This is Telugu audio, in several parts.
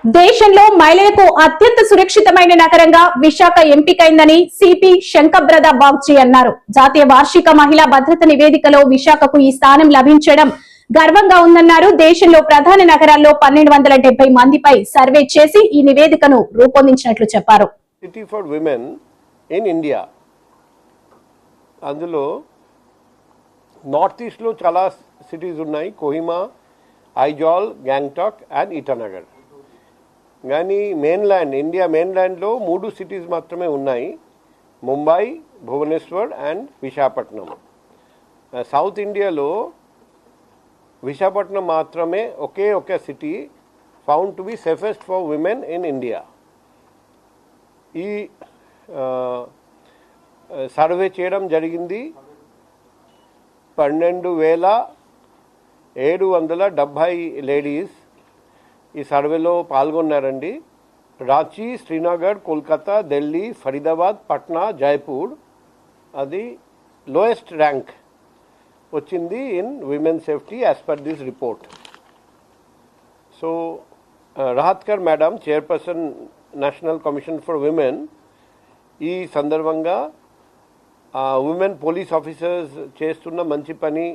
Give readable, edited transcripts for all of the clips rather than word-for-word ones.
దేశంలో మహిళలకు అత్యంత సురక్షితమైన నగరంగా విశాఖ ఎంపికైందని సిపి శంకబ్రద బాగ్చి అన్నారు. జాతీయ వార్షిక మహిళా భద్రత నివేదికలో విశాఖకు ఈ స్థానం లభించడం గర్వంగా ఉందన్నారు. దేశంలో ప్రధాన నగరాల్లో 1270 మందిపై సర్వే చేసి ఈ నివేదికను రూపొందించినట్లు చెప్పారు. City for women in India, అందులో నార్త్ ఈస్ట్లో చాలా సిటీస్ ఉన్నాయి. కోహిమా, ఐజాల్, గ్యాంగ్టాక్ అండ్ ఇటానగర్. కానీ ఇండియా మెయిన్ల్యాండ్లో 3 సిటీస్ మాత్రమే ఉన్నాయి: ముంబై, భువనేశ్వర్ అండ్ విశాఖపట్నం. సౌత్ ఇండియాలో విశాఖపట్నం మాత్రమే ఒకే city found to be safest for women in India. ఈ సర్వే చేయడం జరిగింది. 12,770 లేడీస్ ఈ సర్వేలో పాల్గొన్నారండి. రాంచీ, శ్రీనగర్, కోల్కతా, ఢిల్లీ, ఫరీదాబాద్, పట్నా, జైపూర్ అది లోయెస్ట్ ర్యాంక్ వచ్చింది in women safety as per this report. So Rahatkar madam, chairperson national commission for women, ఈ సందర్భంగా విమెన్ పోలీస్ ఆఫీసర్స్ చేస్తున్న మంచి పని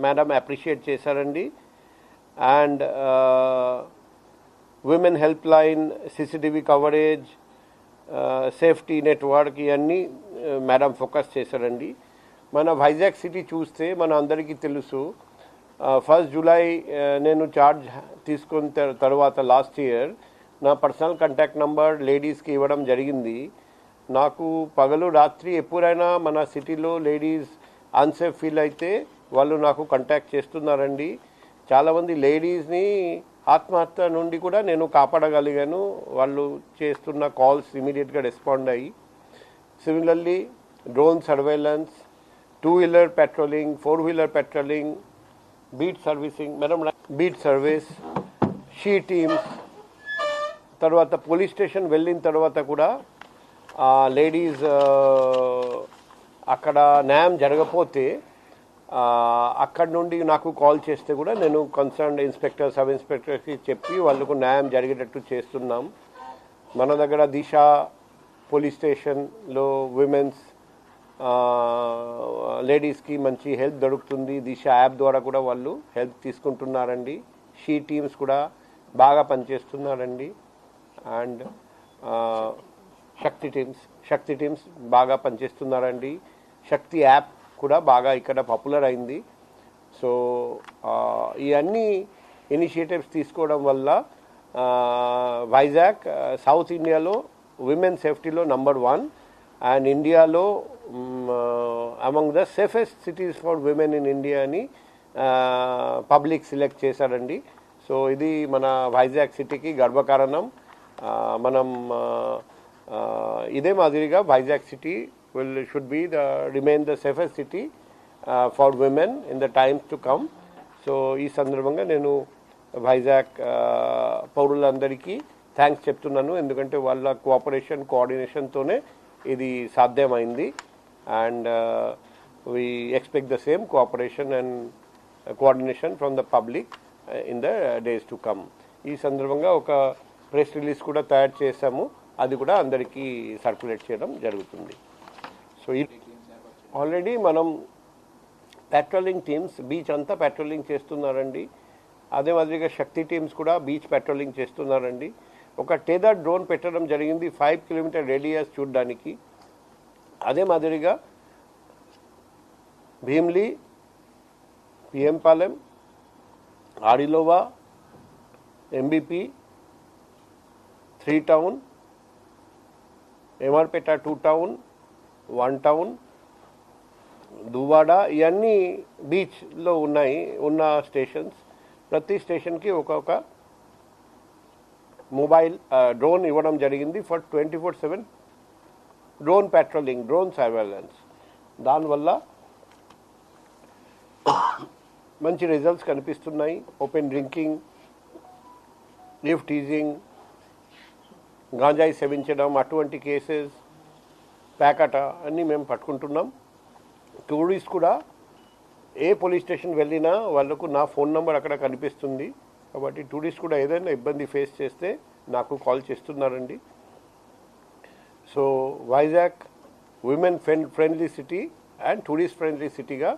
మేడం అప్రిషియేట్ చేశారండి. And women help line, CCTV coverage, safety network ఇవన్నీ మేడం ఫోకస్ చేశారండి. మన వైజాగ్ సిటీ చూస్తే మన అందరికీ తెలుసు, 1 జూలై నేను చార్జ్ తీసుకున్న తర్వాత లాస్ట్ ఇయర్ నా పర్సనల్ కాంటాక్ట్ నంబర్ లేడీస్కి ఇవ్వడం జరిగింది. నాకు పగలు రాత్రి ఎప్పుడైనా మన సిటీలో లేడీస్ అన్సేఫ్ ఫీల్ అయితే వాళ్ళు నాకు కాంటాక్ట్ చేస్తున్నారండి. చాలామంది లేడీస్ని ఆత్మహత్య నుండి కూడా నేను కాపాడగలిగాను. వాళ్ళు చేస్తున్న కాల్స్ ఇమీడియట్గా రెస్పాండ్ అయ్యి. Similarly drone surveillance, two wheeler patrolling, four wheeler patrolling, beat servicing beat service, she teams, తర్వాత పోలీస్ స్టేషన్ వెళ్ళిన తర్వాత కూడా లేడీస్ అక్కడ న్యాయం జరగకపోతే అక్కడి నుండి నాకు కాల్ చేస్తే కూడా నేను కన్సర్న్డ్ ఇన్స్పెక్టర్, సబ్ ఇన్స్పెక్టర్కి చెప్పి వాళ్ళకు న్యాయం జరిగేటట్టు చేస్తున్నాం. మన దగ్గర దిశ పోలీస్ స్టేషన్లో విమెన్స్ లేడీస్కి మంచి హెల్ప్ దొరుకుతుంది. దిశ యాప్ ద్వారా కూడా వాళ్ళు హెల్ప్ తీసుకుంటున్నారండి. షీ టీమ్స్ కూడా బాగా పనిచేస్తున్నారండి. అండ్ శక్తి టీమ్స్ బాగా పనిచేస్తున్నారండి. శక్తి యాప్ కూడా బాగా ఇక్కడ పాపులర్ అయింది. సో ఇవన్నీ ఇనిషియేటివ్స్ తీసుకోవడం వల్ల వైజాగ్ సౌత్ ఇండియాలో విమెన్ సేఫ్టీలో నంబర్ 1 అండ్ ఇండియాలో among the safest cities for women in India అని పబ్లిక్ సెలెక్ట్ చేశారండి. సో ఇది మన వైజాగ్ సిటీకి గర్వకారణం. మనం ఇదే మాదిరిగా Vizag city should remain the safest city for women in the times to come. So ఈ సందర్భంగా నేను వైజాగ్ పౌరులందరికీ థ్యాంక్స్ చెప్తున్నాను. ఎందుకంటే వాళ్ళ కోఆర్డినేషన్తోనే ఇది సాధ్యమైంది. And we expect the same cooperation and coordination from the public in the days to come. ఈ సందర్భంగా ఒక ప్రెస్ రిలీజ్ కూడా తయారు చేశాము. అది కూడా అందరికీ సర్క్యులేట్ చేయడం జరుగుతుంది. సో ఆల్రెడీ మనం పెట్రోలింగ్ టీమ్స్ బీచ్ అంతా పెట్రోలింగ్ చేస్తున్నారండి. అదే మాదిరిగా శక్తి టీమ్స్ కూడా బీచ్ పెట్రోలింగ్ చేస్తున్నారండి. ఒక టెదర్ డ్రోన్ పెట్టడం జరిగింది 5 కిలోమీటర్ రేడియస్ చూడడానికి. అదే మాదిరిగా భీమ్లీ, పిఎంపాలెం, ఆడిలోవా, ఎంబీపీ, 3 టౌన్, ఎమర్పేట 2 టౌన్, 1 టౌన్, దువ్వాడ ఇవన్నీ బీచ్లో ఉన్న స్టేషన్స్. ప్రతి స్టేషన్కి ఒక్కొక్క మొబైల్ డ్రోన్ ఇవ్వడం జరిగింది for 24/7 drone patrolling, drone surveillance. దానివల్ల మంచి రిజల్ట్స్ కనిపిస్తున్నాయి. ఓపెన్ డ్రింకింగ్, లిఫ్ట్ టీజింగ్, గాంజాయి సేవించడం అటువంటి కేసెస్, ప్యాకట అన్నీ మేము పట్టుకుంటున్నాం. టూరిస్ట్ కూడా ఏ పోలీస్ స్టేషన్ వెళ్ళినా వాళ్ళకు నా ఫోన్ నెంబర్ అక్కడ కనిపిస్తుంది. కాబట్టి టూరిస్ట్ కూడా ఏదైనా ఇబ్బంది ఫేస్ చేస్తే నాకు కాల్ చేస్తున్నారండి. So Vizag women friendly city and tourist friendly సిటీగా